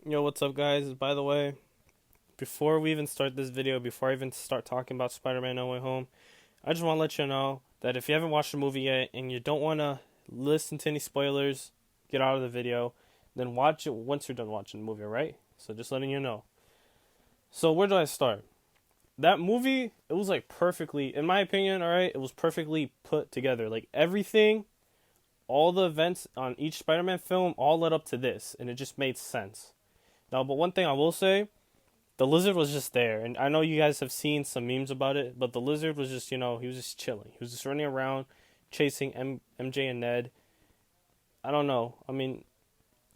Yo, what's up, guys? By the way, before we even start this video, before I even start talking about Spider-Man No Way Home, I just want to let you know that if you haven't watched the movie yet and you don't want to listen to any spoilers, get out of the video, then watch it once you're done watching the movie, alright? So just letting you know. So where do I start? That movie, it was like perfectly, in my opinion, alright, it was perfectly put together. Like everything, all the events on each Spider-Man film all led up to this, and it just made sense. Now, but one thing I will say, the lizard was just there, and I know you guys have seen some memes about it, but the lizard was just, he was just chilling. He was just running around, chasing MJ and Ned. I don't know. I mean,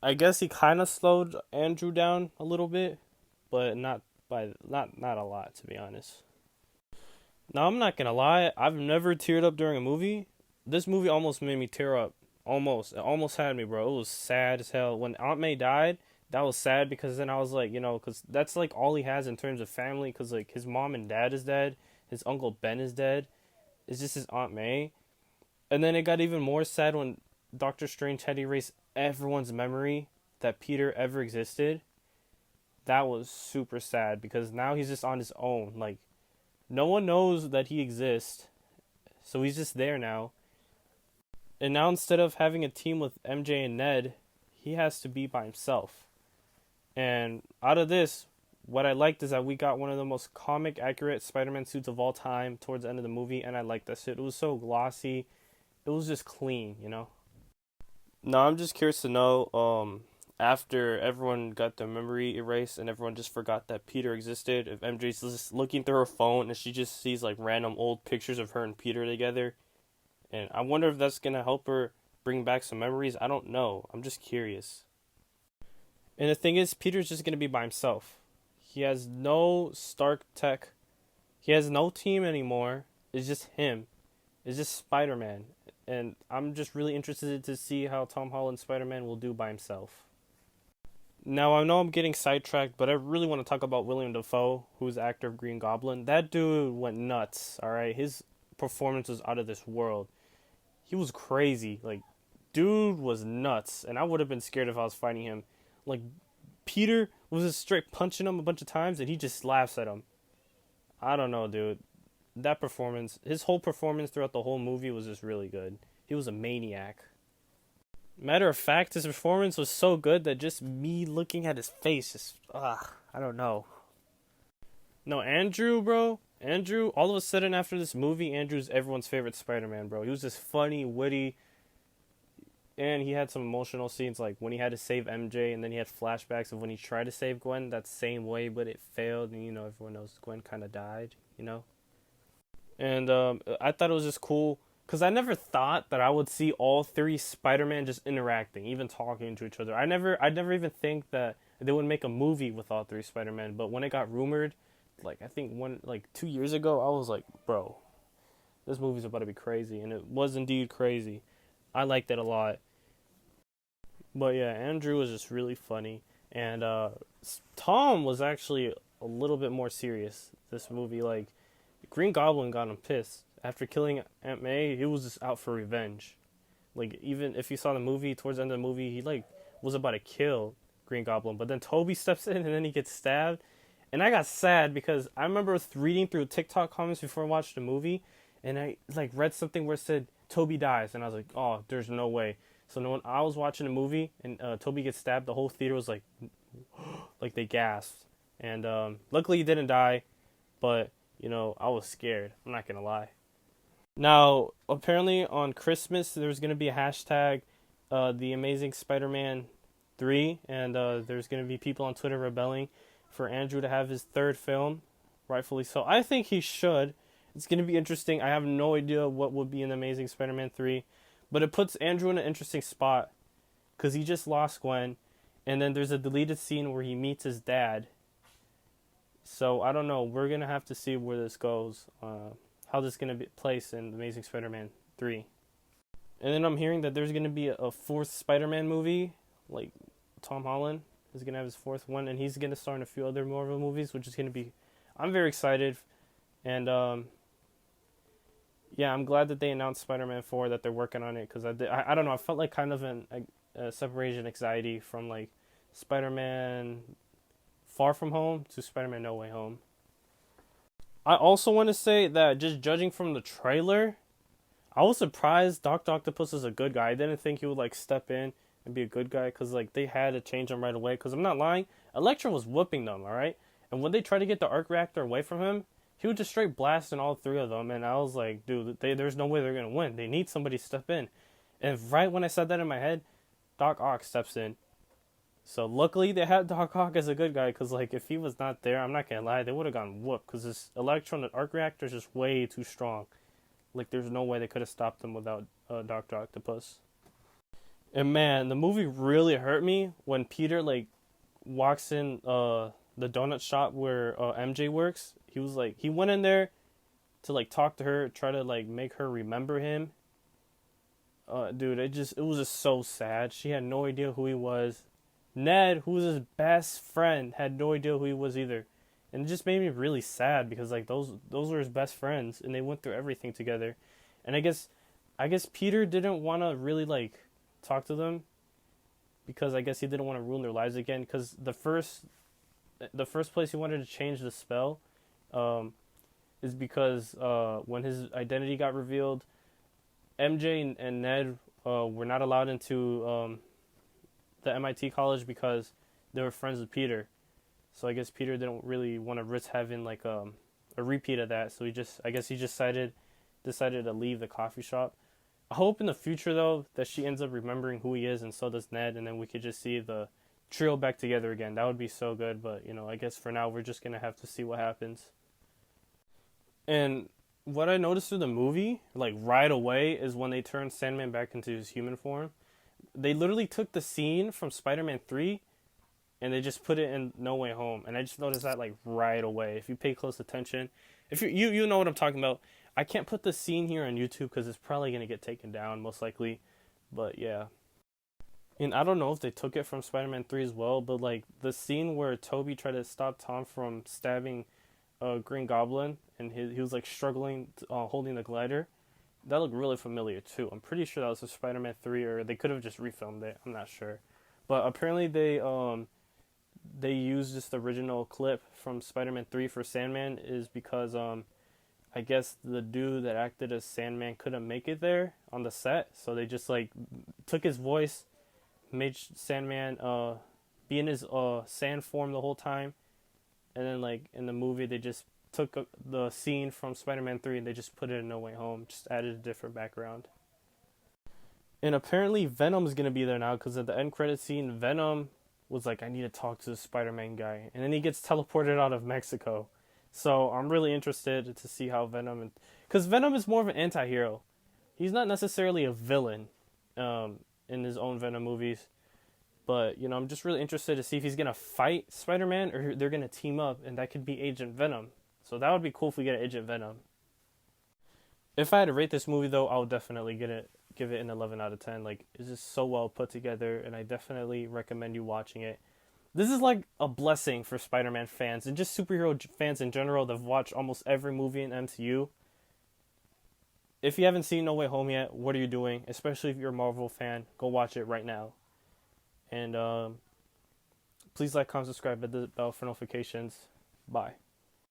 I guess he kind of slowed Andrew down a little bit, but not a lot, to be honest. Now, I'm not gonna lie, I've never teared up during a movie. This movie almost made me tear up. Almost, it almost had me, bro. It was sad as hell when Aunt May died. That was sad because then I was like, because that's like all he has in terms of family. Because like his mom and dad is dead, his uncle Ben is dead. It's just his Aunt May. And then it got even more sad when Doctor Strange had to erase everyone's memory that Peter ever existed. That was super sad because now he's just on his own. Like no one knows that he exists, so he's just there now. And now instead of having a team with MJ and Ned, he has to be by himself. And out of this, what I liked is that we got one of the most comic accurate Spider-Man suits of all time towards the end of the movie, and I liked that suit. It was so glossy. It was just clean. Now I'm just curious to know, after everyone got their memory erased and everyone just forgot that Peter existed, if MJ's just looking through her phone and she just sees like random old pictures of her and Peter together, and I wonder if that's gonna help her bring back some memories. I don't know. I'm just curious. And the thing is, Peter's just gonna be by himself. He has no Stark tech. He has no team anymore. It's just him. It's just Spider Man. And I'm just really interested to see how Tom Holland Spider Man will do by himself. Now I know I'm getting sidetracked, but I really want to talk about William Dafoe, who's the actor of Green Goblin. That dude went nuts. All right, his performance was out of this world. He was crazy. Like, dude was nuts, and I would have been scared if I was fighting him. Like, Peter was just straight punching him a bunch of times, and he just laughs at him. I don't know, dude. That performance, his whole performance throughout the whole movie was just really good. He was a maniac. Matter of fact, his performance was so good that just me looking at his face, just I don't know. No, Andrew, bro. Andrew, all of a sudden after this movie, Andrew's everyone's favorite Spider-Man, bro. He was just funny, witty, and he had some emotional scenes like when he had to save MJ, and then he had flashbacks of when he tried to save Gwen that same way, but it failed, and everyone knows Gwen kind of died. And I thought it was just cool because I never thought that I would see all three Spider-Man just interacting, even talking to each other. I never even think that they would make a movie with all three Spider-Man. But when it got rumored, like I think 2 years ago, I was like, bro, this movie's about to be crazy, and it was indeed crazy. I liked it a lot. But yeah, Andrew was just really funny, and Tom was actually a little bit more serious. This movie, like Green Goblin, got him pissed after killing Aunt May. He was just out for revenge. Like even if you saw the movie, towards the end of the movie, he like was about to kill Green Goblin, but then Toby steps in and then he gets stabbed. And I got sad because I remember reading through TikTok comments before I watched the movie, and I like read something where it said Toby dies, and I was like, oh, there's no way. So when I was watching the movie and Toby gets stabbed, the whole theater was like they gasped. And luckily he didn't die, but I was scared. I'm not gonna lie. Now, apparently on Christmas there's gonna be a hashtag, the Amazing Spider-Man 3, and there's gonna be people on Twitter rebelling for Andrew to have his third film, rightfully so. I think he should. It's gonna be interesting. I have no idea what would be in the Amazing Spider-Man 3, but it puts Andrew in an interesting spot because he just lost Gwen, and then there's a deleted scene where he meets his dad. So I don't know. We're gonna have to see where this goes. How this gonna be placed in the Amazing Spider-Man 3. And then I'm hearing that there's gonna be a fourth Spider-Man movie. Like Tom Holland is gonna have his fourth one, and he's gonna star in a few other Marvel movies, which is gonna be. I'm very excited, and yeah, I'm glad that they announced Spider-Man 4 that they're working on it because I don't know. I felt like kind of a separation anxiety from like Spider-Man Far From Home to Spider-Man No Way Home. I also want to say that just judging from the trailer, I was surprised Dr. Octopus is a good guy. I didn't think he would like step in and be a good guy because like they had to change him right away. Because I'm not lying, Electro was whooping them, all right. And when they tried to get the arc reactor away from him, he would just straight blasting all three of them. And I was like, dude, there's no way they're gonna win. They need somebody to step in. And right when I said that in my head, Doc Ock steps in. So luckily they had Doc Ock as a good guy, because like if he was not there, I'm not gonna lie, they would have gotten whooped, because this electron arc reactor is just way too strong. Like there's no way they could have stopped them without Dr. Octopus. And man, the movie really hurt me when Peter like walks in the donut shop where MJ works. He went in there to like talk to her, try to like make her remember him. Dude, it was just so sad. She had no idea who he was. Ned, who was his best friend, had no idea who he was either. And it just made me really sad, because like those were his best friends and they went through everything together. And I guess Peter didn't want to really like talk to them, because I guess he didn't want to ruin their lives again, because the first place he wanted to change the spell is because when his identity got revealed, MJ and Ned were not allowed into the MIT college because they were friends with Peter. So I guess Peter didn't really want to risk having like a repeat of that. So he decided to leave the coffee shop. I hope in the future though that she ends up remembering who he is, and so does Ned, and then we could just see the trio back together again. That would be so good. But I guess for now we're just gonna have to see what happens. And what I noticed through the movie, like right away, is when they turned Sandman back into his human form. They literally took the scene from Spider-Man 3 and they just put it in No Way Home. And I just noticed that like right away. If you pay close attention, if you know what I'm talking about. I can't put the scene here on YouTube because it's probably going to get taken down most likely. But yeah. And I don't know if they took it from Spider-Man 3 as well, but like the scene where Toby tried to stop Tom from stabbing Green Goblin, and he was like struggling holding the glider. That looked really familiar too. I'm pretty sure that was a Spider-Man 3, or they could have just refilmed it. I'm not sure. But apparently they used just the original clip from Spider-Man 3 for Sandman, is because I guess the dude that acted as Sandman couldn't make it there on the set. So they just like took his voice, made Sandman be in his sand form the whole time. And then like in the movie they just took the scene from Spider-Man 3 and they just put it in No Way Home, just added a different background. And apparently Venom's gonna be there now, because at the end credit scene, Venom was like, I need to talk to the Spider-Man guy, and then he gets teleported out of Mexico. So I'm really interested to see how because Venom is more of an anti-hero. He's not necessarily a villain in his own Venom movies. But, I'm just really interested to see if he's going to fight Spider-Man or they're going to team up, and that could be Agent Venom. So that would be cool if we get Agent Venom. If I had to rate this movie, though, I would definitely give it an 11 out of 10. Like, it's just so well put together, and I definitely recommend you watching it. This is like a blessing for Spider-Man fans and just superhero fans in general that have watched almost every movie in MCU. If you haven't seen No Way Home yet, what are you doing? Especially if you're a Marvel fan, go watch it right now. And please like, comment, subscribe, hit the bell for notifications. Bye.